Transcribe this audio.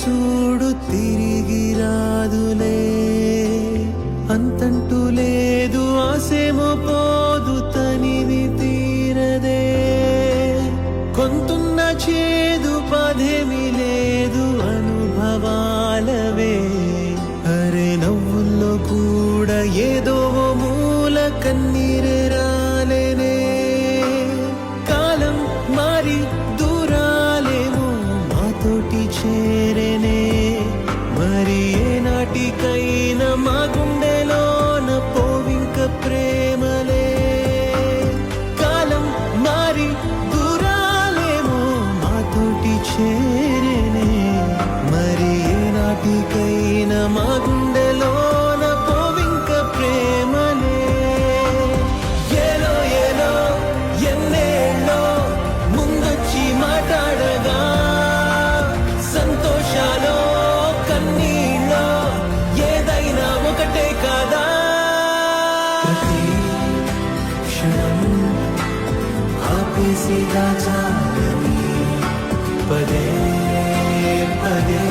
చూడు తిరిగి రాదులే, అంతంటూ లేదు ఆసేమో పోదు తనివి తీరదే, కొంతున్న చేదు పదేమి లేదు అనుభవాలవే, అరే నవ్వుల్లో కూడా ఏదో మూల కన్నీరే రాలేనే, కాలం మారి దూరాలేమో మాతోటి చేరేనే, మరి ఏనాటికైనా మా గుండెలోన పోవింక ప్రేమలే, కాలం మారి దూరాలేమో మాతోటి చేరేనే, మరి ఏనాటికైనా మా గుండెలోన పోవింక ప్రేమలే, ఏలో ఏలో ఎన్నేళ్ళో ముందొచ్చి మాట్లాడగా, సంతోషాలో కన్నీళ్ళో ఏదైనా ఒకటే కాదా, ప్రతి క్షణం ఆపేసి దాచాలని పదే పదే